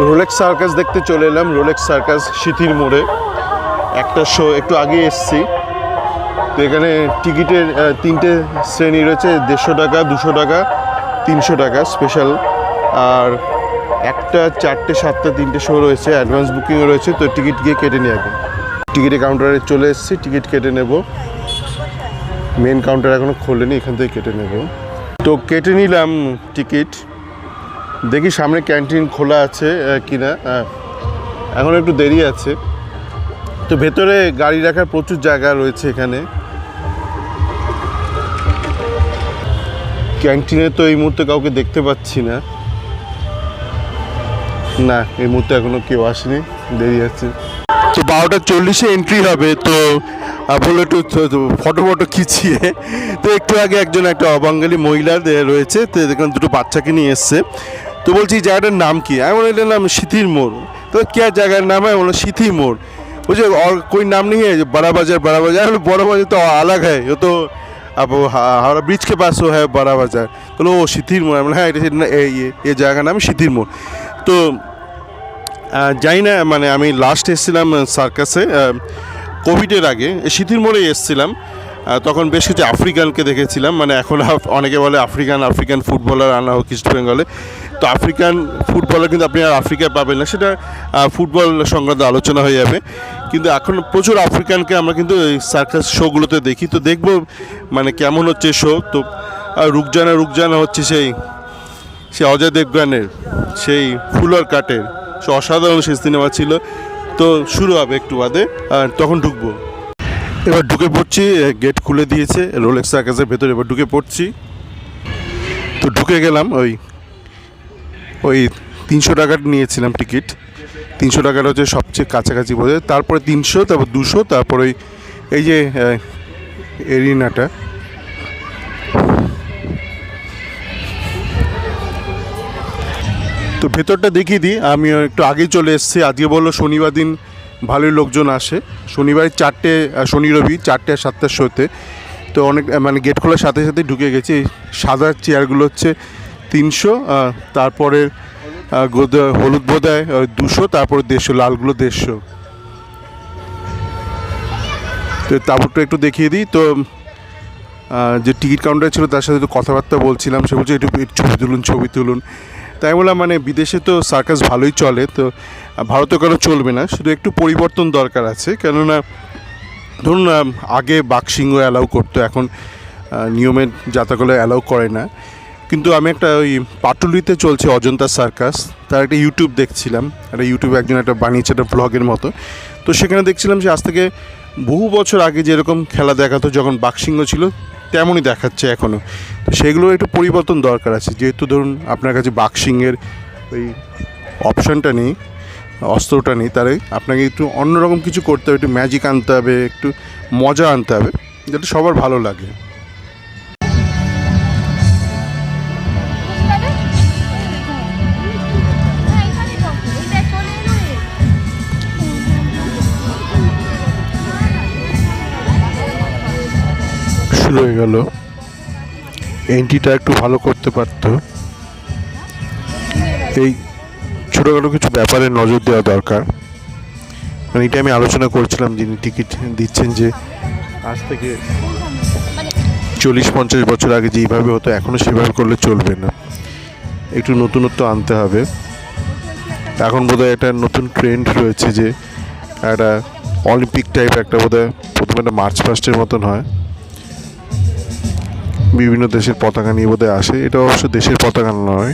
Rolex circus দেখতে চলে এলাম। রোলেক্স সার্কাস সিথির মোড়ে একটা শো একটু আগে এসছি। তো এখানে টিকিটের 3টে শ্রেণী রয়েছে, 150 টাকা, 200 টাকা, 300 টাকা স্পেশাল। আর 1টা, 4টে, 7টে, 3টে শো রয়েছে, অ্যাডভান্স বুকিংও রয়েছে। তো টিকিট গিয়ে কেটে নিয়ে আগে টিকিটের কাউন্টারে চলে এসেছি, টিকিট কেটে নেব। মেন কাউন্টার এখনও খোলেনি, এখান থেকে কেটে নেব। তো কেটে নিলাম টিকিট। দেখি সামনে ক্যান্টিন খোলা আছে কিনা, এখন একটু দেরি আছে। তো ভেতরে গাড়ি রাখার প্রচুর জায়গা রয়েছে এখানে। ক্যান্টিনে তো এই মুহূর্তে কাউকে দেখতে পাচ্ছি না, না এই মুহূর্তে এখনও কেউ আসেনি, দেরি আছে। তো 12:40 এন্ট্রি হবে। তো বলে একটু ফটো খিচিয়ে। তো একটু আগে একটা অবাঙালি মহিলা রয়েছে, তো দেখলাম দুটো বাচ্চাকে নিয়ে এসছে। তো বলছি জায়গাটার নাম কি? আমি বলি এটার নাম সিথির মোড়। তো কে জায়গার নাম? আমি বললাম সিথি মোড়। বলছে और कोई नाम नहीं है? बड़ा बाजार। बड़ा बाजार तो अलग है, ये तो अब हावड़ा ब्रिज के पास वो है बड़ा बाजार। तो वो সিথির মোড়। মানে হ্যাঁ, এটা এই জায়গার নাম সিথির মোড়। তো যাই না, মানে আমি লাস্ট এসেছিলাম সার্কাসে কোভিডের আগে, সিথির মোড়ে এসেছিলাম। তখন বেশ কিছু আফ্রিকানকে দেখেছিলাম। মানে এখন অনেকে বলে আফ্রিকান ফুটবলার আনা হোক ইস্ট বেঙ্গলে। তো আফ্রিকান ফুটবলার কিন্তু আপনি আর আফ্রিকায় পাবেন না, সেটা ফুটবল সংক্রান্ত আলোচনা হয়ে যাবে। কিন্তু এখন প্রচুর আফ্রিকানকে আমরা কিন্তু এই সার্কাস শোগুলোতে দেখি। তো দেখবো মানে কেমন হচ্ছে শো। তো রুকজানা হচ্ছে সেই অজয় দেবগানের সেই ফুলার কাটের, সে অসাধারণ সেই সিনেমা ছিল। তো শুরু হবে একটু বাদে, আর তখন ঢুকবো। এবার ঢুকে পড়ছি, গেট খুলে দিয়েছে রোলেক্স সার্কাসের ভেতরে। এবার ঢুকে পড়ছি। তো ঢুকে গেলাম। ওই 300 টাকার নিয়েছিলাম টিকিট। 300 টাকাটা হচ্ছে সবচেয়ে কাছাকাছি বোঝে। তারপরে 300, তারপর 200, তারপরে এই যে এরিনাটা। তো ভেতরটা দেখিয়ে দিই। আমি একটু আগেই চলে এসেছি। আজকে বললো শনিবার দিন ভালোই লোকজন আসে। শনিবারে 4টে, শনি রবি 4টে আর 7টার শোতে। তো অনেক মানে গেট খোলার সাথে সাথেই ঢুকে গেছি। সাদা চেয়ারগুলো হচ্ছে 300, তারপরে হলুদ বোধহয় 200, তারপরে 150, লালগুলো 150। তো তারপরটা একটু দেখিয়ে দিই। তো যে টিকিট কাউন্টার ছিল তার সাথে একটু কথাবার্তা বলছিলাম। সে বলছে একটু ছবি তুলুন। তাই বললাম মানে বিদেশে তো সার্কাস ভালোই চলে, তো ভারতে কেন চলবে না? শুধু একটু পরিবর্তন দরকার আছে। কেননা ধরুন আগে বাঘসিংহ অ্যালাউ করতো, এখন নিয়মের জাতাগুলো অ্যালাউ করে না। কিন্তু আমি ওই পাটুলিতে চলছে অজন্তা সার্কাস, তার একটা ইউটিউব দেখছিলাম। ইউটিউবে একজন বানিয়েছে একটা ব্লগের মতো। তো সেখানে দেখছিলাম যে আজ থেকে বহু বছর আগে যেরকম খেলা দেখাতো যখন বাঘসিংহ ছিল, তেমনই দেখাচ্ছে এখনও। তো সেগুলোর একটু পরিবর্তন দরকার আছে। যেহেতু ধরুন আপনার কাছে বাঘসিংহের ওই অপশানটা নেই, অস্ত্রটা নেই, তাহলে আপনাকে একটু অন্যরকম কিছু করতে হবে, একটু ম্যাজিক আনতে হবে, একটু মজা আনতে হবে, যেটা সবার ভালো লাগে। শুরু হয়ে গেল। এন্ট্রিটা একটু ভালো করতে পারতো। এই ছোটোখাটো কিছু ব্যাপারে নজর দেওয়া দরকার। মানে এটা আমি আলোচনা করছিলাম যিনি টিকিট দিচ্ছেন, যে আজ থেকে 40-50 বছর আগে যেইভাবে হতো এখনও সেভাবে করলে চলবে না, একটু নতুনত্ব আনতে হবে। এখন বোধহয় একটা নতুন ট্রেন্ড রয়েছে যে একটা অলিম্পিক টাইপ একটা বোধহয় প্রথমে একটা মার্চ পাস্টের মতন হয়, বিভিন্ন দেশের পতাকা নিয়ে বোধহয় আসে। এটা অবশ্য দেশের পতাকা নয়,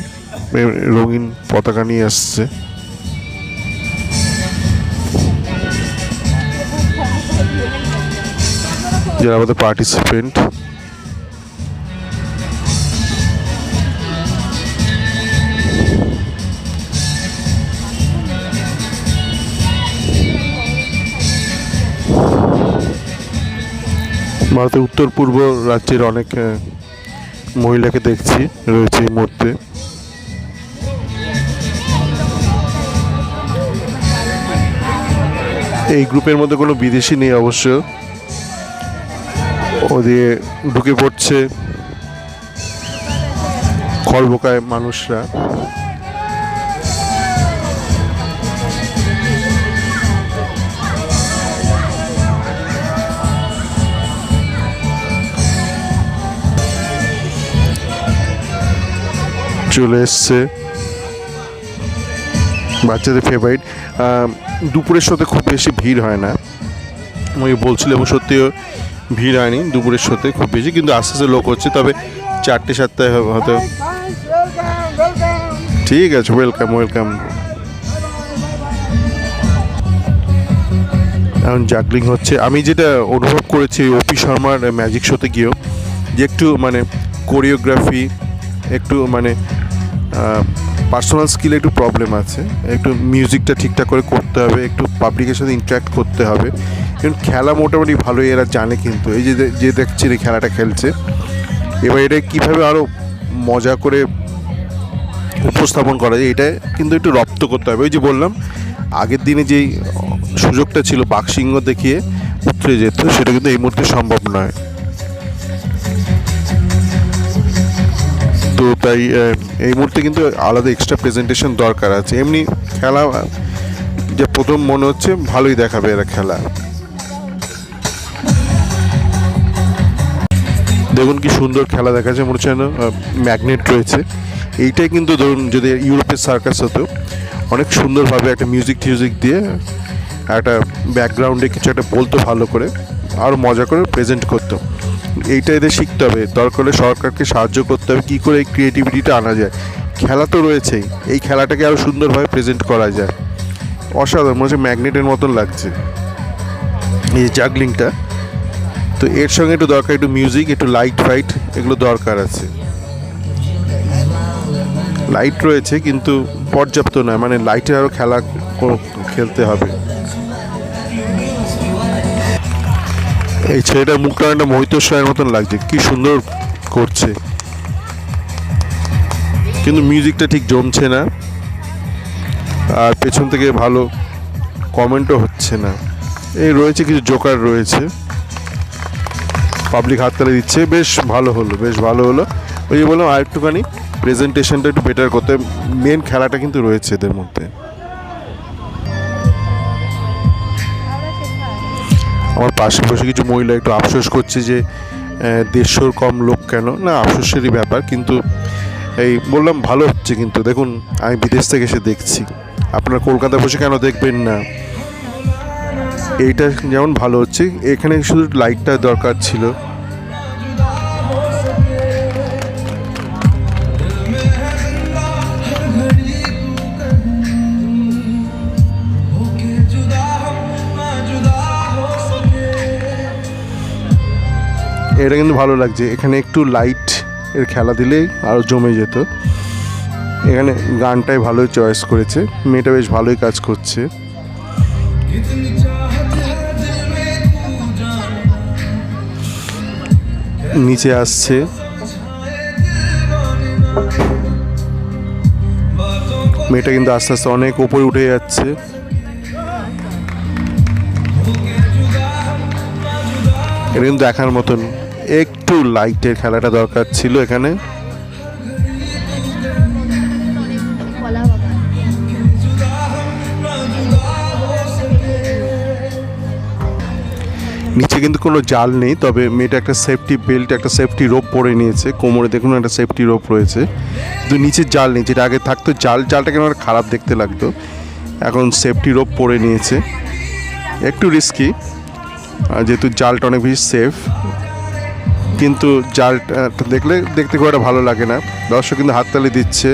রঙিন পতাকা নিয়ে আসছে। যারা আমাদের পার্টিসিপেন্ট, ভারতের উত্তর পূর্ব রাজ্যের অনেক মহিলাকে দেখছি রয়েছে এই মুহূর্তে। এই গ্রুপের মধ্যে কোনো বিদেশি নেই অবশ্য। ওদিকে ঢুকে পড়ছে খলবোকায় মানুষরা। চলে এসছে, বাচ্চাদের ফেভারিট। দুপুরের সাথে খুব বেশি ভিড় হয় না, আমি বলছিলাম, এবং সত্যিও ভিড় হয়নি দুপুরের সাথে খুব বেশি, কিন্তু আস্তে আস্তে লোক হচ্ছে। তবে 4-7টায় হয়তো। ঠিক আছে, ওয়েলকাম ওয়েলকাম। এখন জাগলিং হচ্ছে। আমি যেটা অনুভব করেছি ওপি শর্মার ম্যাজিক শোতে গিয়েও, যে একটু মানে কোরিওগ্রাফি, একটু মানে পার্সোনাল স্কিলে একটু প্রবলেম আছে, একটু মিউজিকটা ঠিকঠাক করে করতে হবে, একটু পাবলিকের সাথে ইন্টারাক্ট করতে হবে। কারণ খেলা মোটামুটি ভালোই এরা জানে, কিন্তু এই যে দেখছি এই খেলাটা খেলছে, এবার এটা কীভাবে আরও মজা করে উপস্থাপন করা যায়, এটা কিন্তু একটু রপ্ত করতে হবে। ওই যে বললাম, আগের দিনে যেই সুযোগটা ছিল বাঘসিংহ দেখিয়ে উতরে যেত, সেটা কিন্তু এই মুহূর্তে সম্ভব নয়। তো তাই এই মুহূর্তে কিন্তু আলাদা এক্সট্রা প্রেজেন্টেশন দরকার আছে। এমনি খেলা যে প্রথম মনে হচ্ছে ভালোই দেখাবে এরা খেলা। দেখুন কি সুন্দর খেলা দেখাচ্ছে, মনে হচ্ছে যেন ম্যাগনেট রয়েছে। এইটাই কিন্তু ধরুন যদি ইউরোপের সার্কাস হতো, অনেক সুন্দরভাবে একটা মিউজিক টিউজিক দিয়ে একটা ব্যাকগ্রাউন্ডে কিছু একটা বলতো, ভালো করে আরও মজা করে প্রেজেন্ট করতো। এইটা এদের শিখতে হবে, দরকার হলে সরকারকে সাহায্য করতে হবে কী করে এই ক্রিয়েটিভিটিটা আনা যায়। খেলা তো রয়েছেই, এই খেলাটাকে আরও সুন্দরভাবে প্রেজেন্ট করা যায়। অসাধারণ, মনে হচ্ছে ম্যাগনেটের মতন লাগছে এই জাগলিংটা। তো এর সঙ্গে একটু দরকার একটু মিউজিক, একটু লাইট ফাইট, এগুলো দরকার আছে। লাইট রয়েছে কিন্তু পর্যাপ্ত নয়, মানে লাইটের আরও খেলা খেলতে হবে। এই ছেলেটার মুখটা একটা মহিতোৎসবের মতন লাগছে, কি সুন্দর করছে, কিন্তু মিউজিকটা ঠিক জমছে না, আর পেছন থেকে ভালো কমেন্টও হচ্ছে না। এই রয়েছে কিছু জোকার রয়েছে, পাবলিক হাততালি দিচ্ছে, বেশ ভালো হলো, বেশ ভালো হলো। ওই যে বললাম, আর একটুখানি প্রেজেন্টেশনটা একটু বেটার করতে, মেন খেলাটা কিন্তু রয়েছে এদের মধ্যে। আমার পাশে বসে কিছু মহিলা একটু আফসোস করছে যে 150 কম লোক কেন, না আফসোসেরই ব্যাপার, কিন্তু এই বললাম ভালো হচ্ছে। কিন্তু দেখুন, আমি বিদেশ থেকে এসে দেখছি, আপনারা কলকাতা বসে কেন দেখবেন না? এইটা যেমন ভালো হচ্ছে, এখানে শুধু লাইটটা দরকার ছিল। এটা কিন্তু ভালো লাগছে, এখানে একটু লাইট এর খেলা দিলেই আরও জমে যেত। এখানে গানটাই ভালোই চয়েস করেছে, মেয়েটা বেশ ভালোই কাজ করছে। নিচে আসছে, মেয়েটা কিন্তু আস্তে আস্তে অনেক উপরে উঠে যাচ্ছে। এটা কিন্তু দেখার মতন, একটু লাইটের খেলাটা দরকার ছিল এখানে। নিচে কিন্তু কোনো জাল নেই, তবে মেয়েটা একটা সেফটি বেল্ট, একটা সেফটি রোপ পরে নিয়েছে কোমরে, দেখুন একটা সেফটি রোপ রয়েছে, কিন্তু নিচে জাল নেই। যেটা আগে থাকতো জালটা কেন খারাপ দেখতে লাগতো, এখন সেফটি রোপ পরে নিয়েছে। একটু রিস্কি, যেহেতু জালটা অনেক বেশি সেফ, কিন্তু জালটা দেখতে খুব একটা ভালো লাগে না। দর্শক কিন্তু হাততালি দিচ্ছে।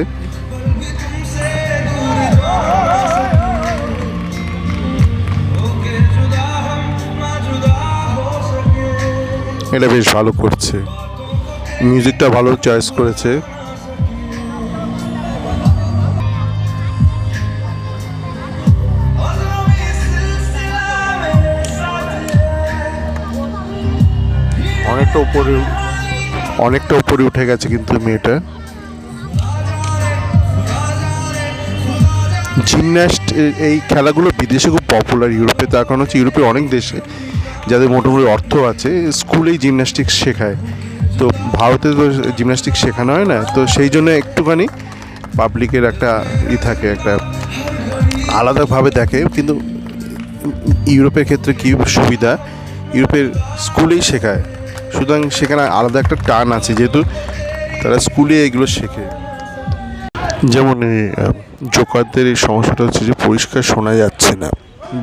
এটা বেশ ভালো করছে, মিউজিকটা ভালো চয়েস করেছে। অনেকটা উপরে উঠে গেছে কিন্তু মেয়েটা। জিমন্যাস্ট এই খেলাগুলো বিদেশে খুব পপুলার, ইউরোপে, তার কারণ হচ্ছে ইউরোপের অনেক দেশে যাদের মোটামুটি অর্থ আছে স্কুলেই জিমন্যাস্টিক্স শেখায়, তো ভারতে তো জিমন্যাস্টিক্স শেখানো হয় না, তো সেই জন্য একটুখানি পাবলিকের একটা থাকে, একটা আলাদাভাবে দেখে। কিন্তু ইউরোপের ক্ষেত্রে কী সুবিধা, ইউরোপের স্কুলেই শেখায়, সুতরাং সেখানে আলাদা একটা টান আছে, যেহেতু তারা স্কুলে এগুলো শেখে। যেমন এই জোকারদের এই সমস্যাটা হচ্ছে যে পরিষ্কার শোনা যাচ্ছে না,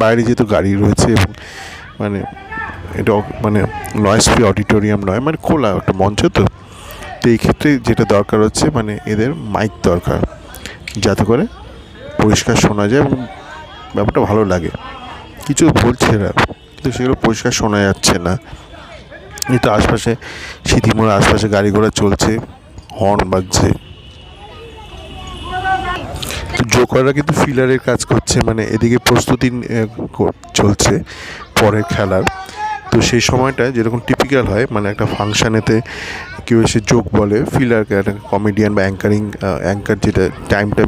বাইরে যেহেতু গাড়ি রয়েছে এবং মানে এটা মানে নয়েজ ফ্রি অডিটোরিয়াম নয়, মানে খোলা একটা মঞ্চ। তো তো এই ক্ষেত্রে যেটা দরকার হচ্ছে মানে এদের মাইক দরকার, যাতে করে পরিষ্কার শোনা যায় এবং ব্যাপারটা ভালো লাগে। কিছু বলছে এরা, কিন্তু সেগুলো পরিষ্কার শোনা যাচ্ছে না। এই তো আশপাশে সিঁথিমোড়ার আশপাশে গাড়ি ঘোড়া চলছে, হর্ন বাজছে। তো জোকাররা কিন্তু ফিলারের কাজ করছে, মানে এদিকে প্রস্তুতি চলছে পরের খেলার। তো সেই সময়টা যেরকম টিপিক্যাল হয়, মানে একটা ফাংশানেতে কেউ এসে জোক বলে, ফিলারকে একটা কমেডিয়ান বা অ্যাঙ্কার যেটা টাইমটা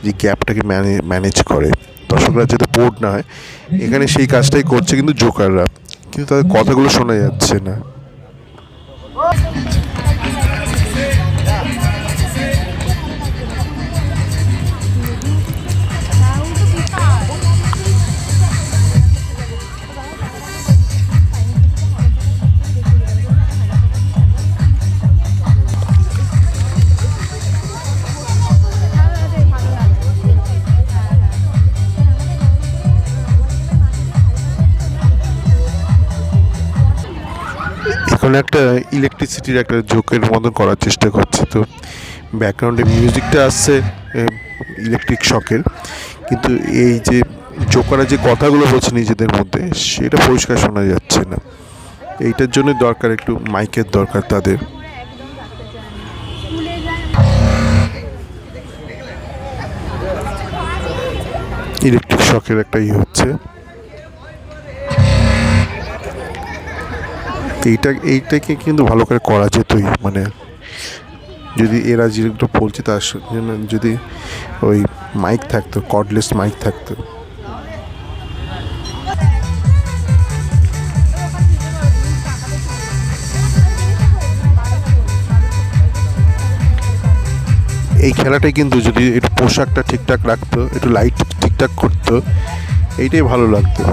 যে গ্যাপটাকে ম্যানেজ করে, দর্শকরা যাতে বোর্ড না হয়, এখানে সেই কাজটাই করছে কিন্তু জোকাররা, কিন্তু তাদের কথাগুলো শোনা যাচ্ছে না। এখন একটা ইলেকট্রিসিটির একটা জোকের মতন করার চেষ্টা করছে। তো ব্যাকগ্রাউন্ডে মিউজিকটা আসছে ইলেকট্রিক শকের, কিন্তু এই যে জোকাররা যে কথাগুলো বলছে নিজেদের মধ্যে, সেটা পরিষ্কার শোনা যাচ্ছে না। এইটার জন্য দরকার একটু মাইকের দরকার তাদের। ইলেকট্রিক শকের একটা হচ্ছে এইটাকে কিন্তু ভালো করে করা যেতই, মানে যদি এরা যেগুলো বলছে তার জন্য যদি ওই মাইক থাকতো, কর্ডলেস মাইক থাকতো। এই খেলাটাই কিন্তু যদি একটু পোশাকটা ঠিকঠাক রাখতো, একটু লাইট ঠিকঠাক করতো, এইটাই ভালো লাগতো।